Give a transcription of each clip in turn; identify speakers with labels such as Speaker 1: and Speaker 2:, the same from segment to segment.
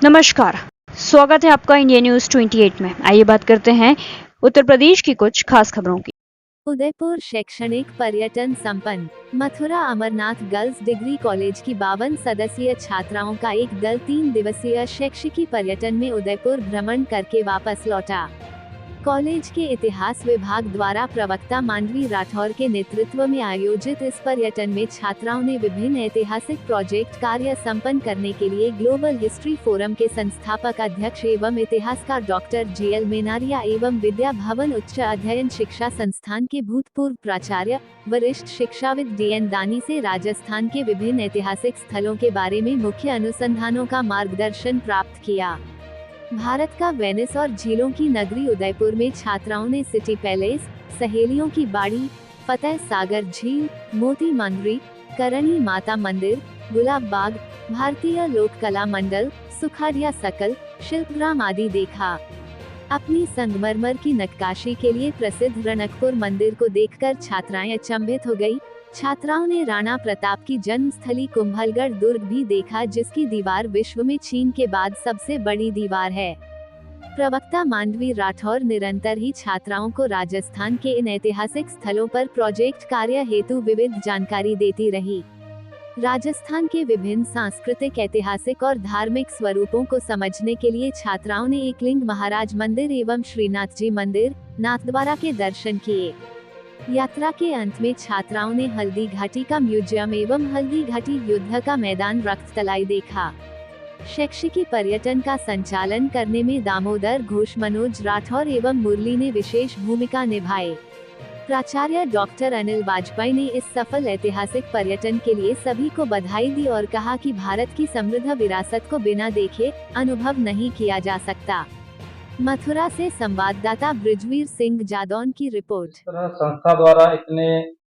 Speaker 1: नमस्कार, स्वागत है आपका इंडिया न्यूज 28 में। आइए बात करते हैं उत्तर प्रदेश की कुछ खास खबरों की।
Speaker 2: उदयपुर शैक्षणिक पर्यटन संपन्न। Mathura Amarnath girls degree college की 52 सदस्यीय छात्राओं का एक दल 3 दिवसीय शैक्षिकी पर्यटन में उदयपुर भ्रमण करके वापस लौटा। कॉलेज के इतिहास विभाग द्वारा प्रवक्ता मांडवी राठौर के नेतृत्व में आयोजित इस पर्यटन में छात्राओं ने विभिन्न ऐतिहासिक प्रोजेक्ट कार्य संपन्न करने के लिए ग्लोबल हिस्ट्री फोरम के संस्थापक अध्यक्ष एवं इतिहासकार डॉक्टर JL मेनारिया एवं विद्या भवन उच्च अध्ययन शिक्षा संस्थान के भूतपूर्व प्राचार्य वरिष्ठ शिक्षाविद DN दानी से राजस्थान के विभिन्न ऐतिहासिक स्थलों के बारे में मुख्य अनुसंधानों का मार्गदर्शन प्राप्त किया। भारत का वेनिस और झीलों की नगरी उदयपुर में छात्राओं ने सिटी पैलेस, सहेलियों की बाड़ी, फतेह सागर झील, मोती मंदिर, करणी माता मंदिर, गुलाब बाग, भारतीय लोक कला मंडल, सुखाड़िया सकल, शिल्पग्राम आदि देखा। अपनी संगमरमर की नक्काशी के लिए प्रसिद्ध रणकपुर मंदिर को देखकर छात्राएं अचंभित हो गई। छात्राओं ने राणा प्रताप की जन्मस्थली कुंभलगढ़ दुर्ग भी देखा, जिसकी दीवार विश्व में चीन के बाद सबसे बड़ी दीवार है। प्रवक्ता मांडवी राठौर निरंतर ही छात्राओं को राजस्थान के इन ऐतिहासिक स्थलों पर प्रोजेक्ट कार्य हेतु विविध जानकारी देती रही। राजस्थान के विभिन्न सांस्कृतिक, ऐतिहासिक और धार्मिक स्वरूपों को समझने के लिए छात्राओं ने एकलिंग महाराज मंदिर एवं श्रीनाथ जी मंदिर, नाथद्वारा के दर्शन किए। यात्रा के अंत में छात्राओं ने हल्दी घाटी का म्यूजियम एवं हल्दी घाटी युद्ध का मैदान रक्ततलाई देखा। शैक्षिकी पर्यटन का संचालन करने में दामोदर घोष, मनोज राठौर एवं मुरली ने विशेष भूमिका निभाई। प्राचार्य डॉक्टर अनिल वाजपेयी ने इस सफल ऐतिहासिक पर्यटन के लिए सभी को बधाई दी और कहा कि भारत की समृद्ध विरासत को बिना देखे अनुभव नहीं किया जा सकता। मथुरा से संवाददाता ब्रिजवीर सिंह जादौन की रिपोर्ट।
Speaker 3: इस तरह संस्था द्वारा इतने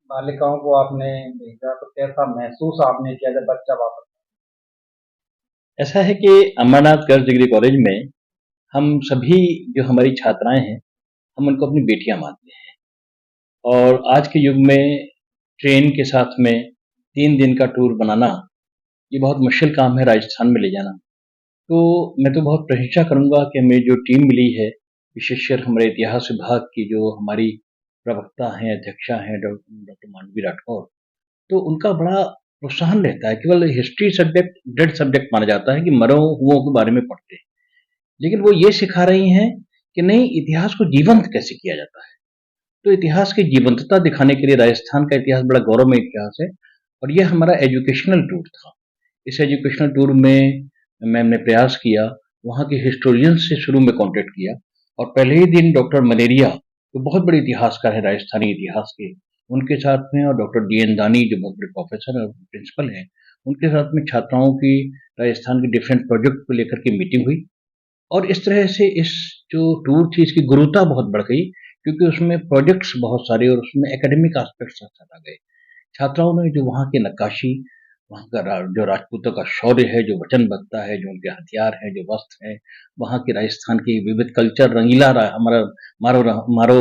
Speaker 3: बालिकाओं को आपने भेजा तो कैसा महसूस आपने किया जब बच्चा वापस?
Speaker 4: ऐसा है कि अमरनाथ गर्ल्स डिग्री कॉलेज में हम सभी जो हमारी छात्राएं हैं, हम उनको अपनी बेटियां मानते हैं। और आज के युग में ट्रेन के साथ में 3 दिन का टूर बनाना ये बहुत मुश्किल काम है, राजस्थान में ले जाना। तो मैं तो बहुत प्रशंसा करूंगा कि हमें जो टीम मिली है, विशेषकर हमारे इतिहास विभाग की जो हमारी प्रवक्ता हैं, अध्यक्षा हैं डॉक्टर मांडवी राठौर, तो उनका बड़ा प्रोत्साहन रहता है। केवल हिस्ट्री सब्जेक्ट डेड सब्जेक्ट माना जाता है कि मरे हुओं के बारे में पढ़ते हैं, लेकिन वो ये सिखा रही हैं कि नहीं, इतिहास को जीवंत कैसे किया जाता है। तो इतिहास की जीवंतता दिखाने के लिए राजस्थान का इतिहास बड़ा गौरवमय इतिहास है और यह हमारा एजुकेशनल टूर था। इस एजुकेशनल टूर में मैंने प्रयास किया, वहाँ के हिस्टोरियन से शुरू में कांटेक्ट किया और पहले ही दिन डॉक्टर मलेरिया जो बहुत बड़े इतिहासकार हैं राजस्थानी इतिहास के, उनके साथ में, और डॉक्टर DN दानी जो बहुत बड़े प्रोफेसर और प्रिंसिपल हैं, उनके साथ में छात्राओं की राजस्थान के डिफरेंट प्रोजेक्ट को लेकर के मीटिंग हुई। और इस तरह से इस जो टूर थी इसकी गुरुता बहुत बढ़ गई, क्योंकि उसमें प्रोजेक्ट्स बहुत सारे और उसमें एकेडमिक एस्पेक्ट्स साथ आ गए। छात्राओं ने जो वहाँ की नक्काशी, वहाँ का जो राजपूतों का शौर्य है, जो वचनबद्धता है, जो उनके हथियार हैं, जो वस्त्र हैं, वहाँ की राजस्थान की विविध कल्चर, रंगीला हमारा मारो मारो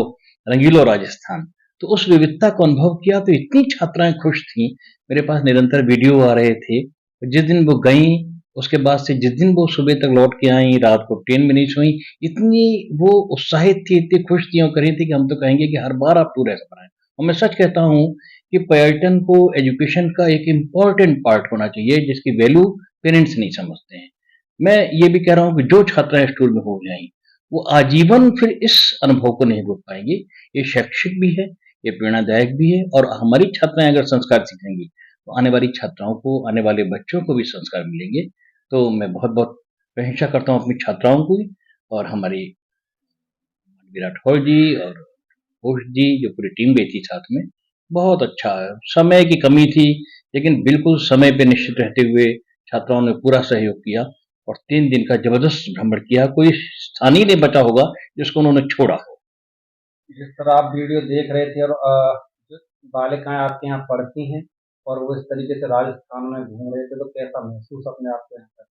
Speaker 4: रंगीलो राजस्थान, तो उस विविधता को अनुभव किया। तो इतनी छात्राएं खुश थीं, मेरे पास निरंतर वीडियो आ रहे थे। जिस दिन वो गईं, उसके बाद से जिस दिन वो सुबह तक लौट के आई, रात को ट्रेन में नहीं सोई, इतनी वो उत्साहित थी, इतनी खुश थी और कह रही थी कि हम तो कहेंगे कि हर बार आप टूर ऐसा बनाएं। और मैं सच कहता हूँ कि पर्यटन को एजुकेशन का एक इम्पॉर्टेंट पार्ट होना चाहिए, जिसकी वैल्यू पेरेंट्स नहीं समझते हैं। मैं ये भी कह रहा हूँ कि जो छात्राएं टूर में हो जाएं, वो आजीवन फिर इस अनुभव को नहीं भूल पाएंगी। ये शैक्षिक भी है, ये प्रेरणादायक भी है, और हमारी छात्राएं अगर संस्कार सीखेंगी तो आने वाली छात्राओं को, आने वाले बच्चों को भी संस्कार मिलेंगे। तो मैं बहुत बहुत प्रशंसा करता हूँ अपनी छात्राओं की और हमारी राठौर जी और घोष जी जो पूरी टीम गई थी साथ में। बहुत अच्छा है। समय की कमी थी, लेकिन बिल्कुल समय पे निश्चित रहते हुए छात्राओं ने पूरा सहयोग किया और 3 दिन का जबरदस्त भ्रमण किया। कोई स्थान ही नहीं बचा होगा जिसको उन्होंने छोड़ा हो।
Speaker 3: जिस तरह आप वीडियो देख रहे थे और जो बालिकाएं आपके यहाँ पढ़ती हैं और वो इस तरीके से राजस्थान में घूम रहे थे, तो कैसा महसूस अपने आप को यहाँ कर?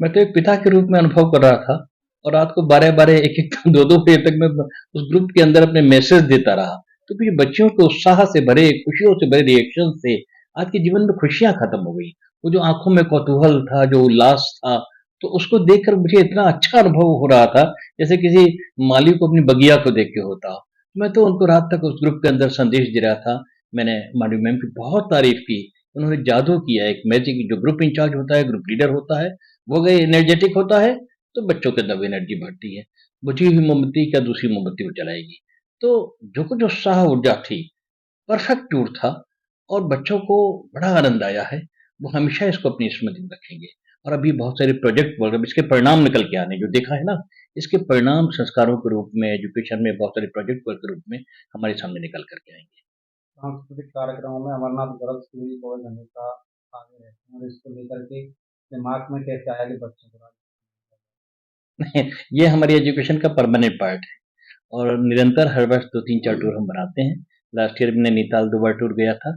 Speaker 4: मैं तो एक पिता के रूप में अनुभव कर रहा था और रात को 12-12, 1-1, 2-2 बजे तक मैं उस ग्रुप के अंदर अपने मैसेज देता रहा। तो फिर बच्चियों के उत्साह से भरे, खुशियों से भरे रिएक्शन से आज के जीवन में खुशियां खत्म हो गई। वो जो आंखों में कौतूहल था, जो उल्लास था, तो उसको देखकर मुझे इतना अच्छा अनुभव हो रहा था, जैसे किसी माली को अपनी बगिया को देख के होता हो। मैं तो उनको रात तक उस ग्रुप के अंदर संदेश दे रहा था। मैंने मांडवी मैम की बहुत तारीफ की। उन्होंने जादू किया, एक मैजिक, जो ग्रुप इंचार्ज होता है, ग्रुप लीडर होता है, वो अगर एनर्जेटिक होता है तो बच्चों के अंदर भी एनर्जी बढ़ती है। बुझी हुई मोमबत्ती क्या दूसरी मोमबत्ती को जलाएगी। तो जो कुछ उत्साह ऊर्जा थी, परफेक्ट टूर था और बच्चों को बड़ा आनंद आया है। वो हमेशा इसको अपनी स्मृति में रखेंगे। और अभी बहुत सारे प्रोजेक्ट वर्क, अब इसके परिणाम निकल के आने, जो देखा है ना, इसके परिणाम संस्कारों के रूप में, एजुकेशन में बहुत सारे प्रोजेक्ट वर्क के रूप में हमारे सामने निकल करके आएंगे।
Speaker 3: सांस्कृतिक कार्यक्रमों में अमरनाथ गर्ल्स डिग्री कॉलेज हमेशा आगे रहते हैं, और इसको लेकर के दिमाग में कैसे आया कि बच्चों को
Speaker 4: ये हमारी एजुकेशन का परमानेंट पार्ट है और निरंतर हर वर्ष 2-3-4 टूर हम बनाते हैं। लास्ट ईयर में नैनीताल 2 बार टूर गया था,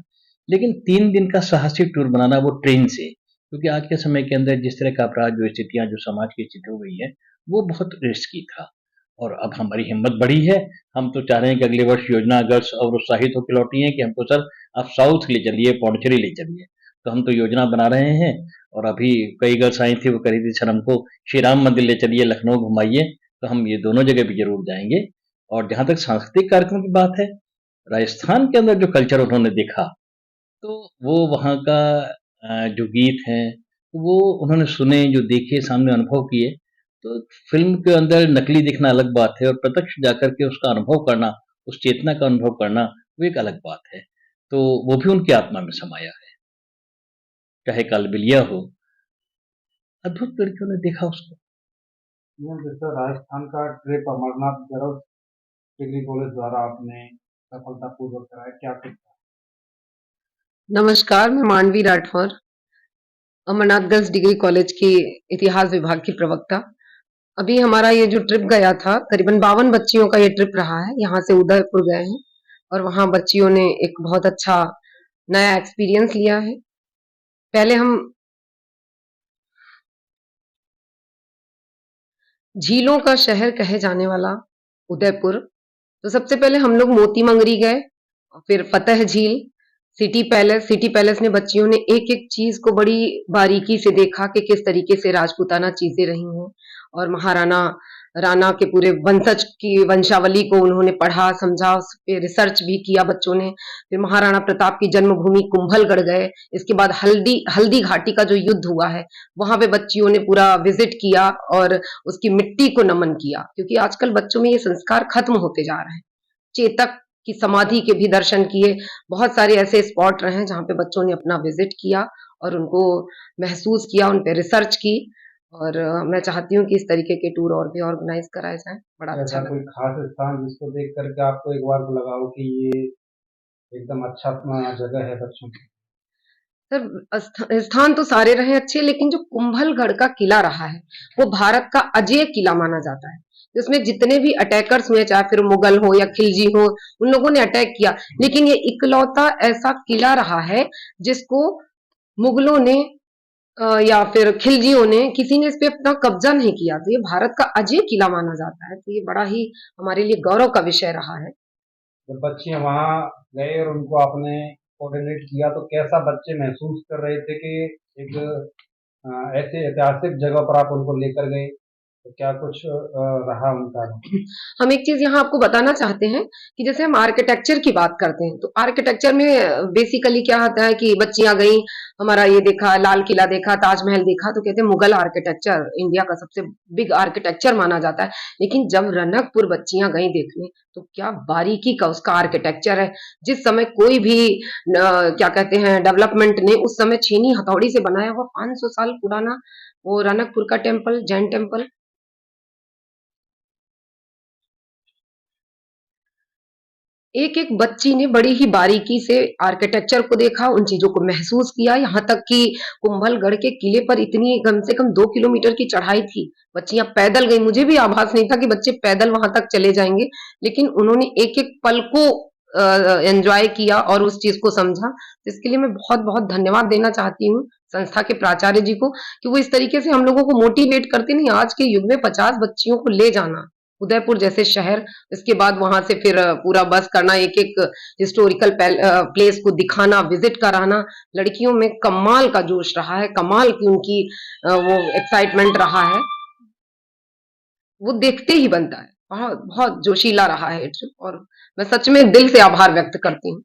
Speaker 4: लेकिन 3 दिन का साहसिक टूर बनाना वो ट्रेन से, क्योंकि आज के समय के अंदर जिस तरह का अपराध, जो स्थितियां, जो समाज की स्थिति हो गई है, वो बहुत रिस्की था। और अब हमारी हिम्मत बढ़ी है। हम तो चाह रहे हैं कि अगले वर्ष योजना अगर और उत्साहित होकर लौटी है कि हमको सर आप साउथ ले चलिए, पौंडीचेरी ले चलिए। तो हम तो योजना बना रहे हैं और अभी कई गर्ल्स आई थी, वो कह रही थी सर हमको श्री राम मंदिर ले चलिए, लखनऊ घुमाइए। तो हम ये दोनों जगह भी जरूर जाएंगे। और जहां तक सांस्कृतिक कार्यक्रम की बात है, राजस्थान के अंदर जो कल्चर उन्होंने देखा, तो वो वहाँ का जो गीत हैं वो उन्होंने सुने, जो देखे, सामने अनुभव किए। तो फिल्म के अंदर नकली दिखना अलग बात है और प्रत्यक्ष जाकर के उसका अनुभव करना, उस चेतना का अनुभव करना, वो एक अलग बात है। तो वो भी उनकी आत्मा में समाया है, चाहे कालबेलिया हो। अद्भुत लड़कियों ने देखा उसको।
Speaker 3: जैसे राजस्थान का trip Amarnath girls degree college द्वारा आपने सफलतापूर्वक कराया, क्या कुछ था?
Speaker 5: नमस्कार, मैं Manvi Rathore, Amarnath girls degree college की इतिहास विभाग की प्रवक्ता। अभी हमारा ये जो ट्रिप गया था, करीबन 52 बच्चियों का ये ट्रिप रहा है। यहाँ से उदयपुर गए हैं और वहाँ बच्चियों ने एक बहुत अच्छा नया एक्सपीरियंस लिया है। पहले हम झीलों का शहर कहे जाने वाला उदयपुर, तो सबसे पहले हम लोग मोती मंगरी गए, फिर फतेह झील, सिटी पैलेस ने बच्चियों ने एक एक चीज को बड़ी बारीकी से देखा कि किस तरीके से राजपूताना चीजें रही हैं। और महाराणा राणा के पूरे वंशज की वंशावली को उन्होंने पढ़ा, समझा, उस पर रिसर्च भी किया बच्चों ने। फिर महाराणा प्रताप की जन्मभूमि कुंभलगढ़ गए। इसके बाद हल्दी घाटी का जो युद्ध हुआ है, वहां पे बच्चियों ने पूरा विजिट किया और उसकी मिट्टी को नमन किया, क्योंकि आजकल बच्चों में ये संस्कार खत्म होते जा रहे हैं। चेतक की समाधि के भी दर्शन किए। बहुत सारे ऐसे स्पॉट रहे जहाँ पे बच्चों ने अपना विजिट किया और उनको महसूस किया, उन पे रिसर्च की। और मैं चाहती हूँ कि इस तरीके के टूर और भी ऑर्गेनाइज कराए जाएं। बड़ा अच्छा
Speaker 3: ऐसा
Speaker 5: लगा।
Speaker 3: कोई खास स्थान जिसको देख करके आपको एक बार को लगा हो कि ये एकदम अच्छा जगह है बच्चों की?
Speaker 5: सर, स्थान तो सारे रहे अच्छे, लेकिन जो कुंभलगढ़ का किला रहा है, वो भारत का अजेय किला माना जाता है। उसमें जितने भी अटैकर्स हुए, चाहे फिर मुगल हो या खिलजी हो, उन लोगों ने अटैक किया, लेकिन ये इकलौता ऐसा किला रहा है जिसको मुगलों ने या फिर खिलजियों ने, किसी ने इस पे अपना कब्जा नहीं किया। तो ये भारत का अजेय किला माना जाता है। तो ये बड़ा ही हमारे लिए गौरव का विषय रहा है।
Speaker 3: जब बच्चे वहाँ गए और उनको आपने कोऑर्डिनेट किया, तो कैसा बच्चे महसूस कर रहे थे कि एक ऐसे ऐतिहासिक जगह पर आप उनको लेकर गए, तो क्या कुछ रहा उनका?
Speaker 5: हम एक चीज यहाँ आपको बताना चाहते हैं कि जैसे हम आर्किटेक्चर की बात करते हैं, तो आर्किटेक्चर में बेसिकली क्या होता है कि बच्चियां गई, हमारा ये देखा, लाल किला देखा, ताजमहल देखा, तो कहते हैं मुगल आर्किटेक्चर इंडिया का सबसे बिग आर्किटेक्चर माना जाता है। लेकिन जब रनकपुर बच्चियां गई देखने, तो क्या बारीकी का उसका आर्किटेक्चर है। जिस समय कोई भी क्या कहते हैं डेवलपमेंट ने उस समय छीनी हथौड़ी से बनाया हुआ 500 साल पुराना वो रनकपुर का टेम्पल, जैन टेम्पल, एक एक बच्ची ने बड़ी ही बारीकी से आर्किटेक्चर को देखा, उन चीजों को महसूस किया। यहाँ तक कि कुंभलगढ़ के किले पर इतनी कम से कम 2 किलोमीटर की चढ़ाई थी, बच्चियां पैदल गई। मुझे भी आभास नहीं था कि बच्चे पैदल वहां तक चले जाएंगे, लेकिन उन्होंने एक एक पल को एंजॉय किया और उस चीज को समझा। इसके लिए मैं बहुत बहुत धन्यवाद देना चाहती हूँ संस्था के प्राचार्य जी को, कि वो इस तरीके से हम लोगों को मोटिवेट करते। नहीं, आज के युग में 50 बच्चियों को ले जाना उदयपुर जैसे शहर, इसके बाद वहां से फिर पूरा बस करना, एक एक हिस्टोरिकल प्लेस को दिखाना, विजिट कराना, लड़कियों में कमाल का जोश रहा है, कमाल की उनकी वो एक्साइटमेंट रहा है, वो देखते ही बनता है। बहुत बहुत जोशीला रहा है ट्रिप, और मैं सच में दिल से आभार व्यक्त करती हूँ।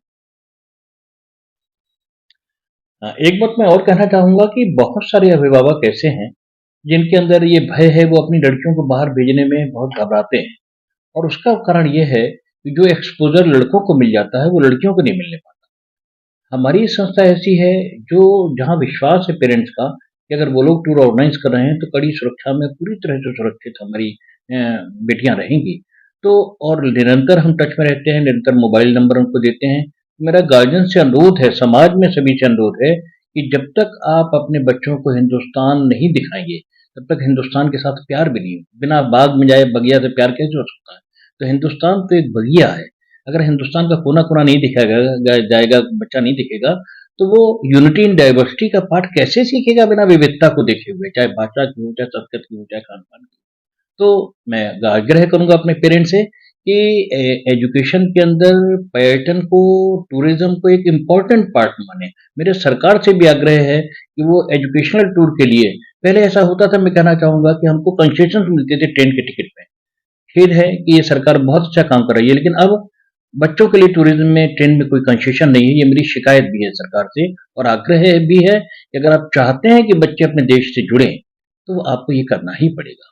Speaker 4: एक बात मैं और कहना चाहूंगा कि बहुत सारे अभिभावक ऐसे हैं जिनके अंदर ये भय है, वो अपनी लड़कियों को बाहर भेजने में बहुत घबराते हैं, और उसका कारण ये है कि जो एक्सपोजर लड़कों को मिल जाता है वो लड़कियों को नहीं मिलने पाता। हमारी संस्था ऐसी है जो जहाँ विश्वास है पेरेंट्स का कि अगर वो लोग टूर ऑर्गेनाइज कर रहे हैं तो कड़ी सुरक्षा में पूरी तरह से सुरक्षित हमारी बेटियां रहेंगी। तो और निरंतर हम टच में रहते हैं, निरंतर मोबाइल नंबर उनको देते हैं। मेरा गार्जियन से अनुरोध है, समाज में सभी से अनुरोध है कि जब तक आप अपने बच्चों को हिंदुस्तान नहीं दिखाएंगे तब तक हिंदुस्तान के साथ प्यार भी नहीं। बिना बाग में जाए बगिया से प्यार कैसे हो सकता है? तो हिंदुस्तान तो एक बगिया है। अगर हिंदुस्तान का कोना कोना नहीं दिखाया जाएगा, बच्चा नहीं दिखेगा, तो वो यूनिटी इन डाइवर्सिटी का पाठ कैसे सीखेगा बिना विविधता को देखे हुए, चाहे भाषा की हो, चाहे संस्कृत की हो, चाहे खान पान की। तो मैं आग्रह करूंगा अपने पेरेंट्स से कि एजुकेशन के अंदर पर्यटन को, टूरिज्म को एक इम्पोर्टेंट पार्ट माने। मेरे सरकार से भी आग्रह है कि वो एजुकेशनल टूर के लिए, पहले ऐसा होता था, मैं कहना चाहूंगा कि हमको कंसेशन मिलते थे ट्रेन के टिकट में। खेद है कि ये सरकार बहुत अच्छा काम कर रही है, लेकिन अब बच्चों के लिए टूरिज्म में ट्रेन में कोई कंसेशन नहीं है। ये मेरी शिकायत भी है सरकार से, और आग्रह भी है कि अगर आप चाहते हैं कि बच्चे अपने देश से जुड़ें तो आपको ये करना ही पड़ेगा।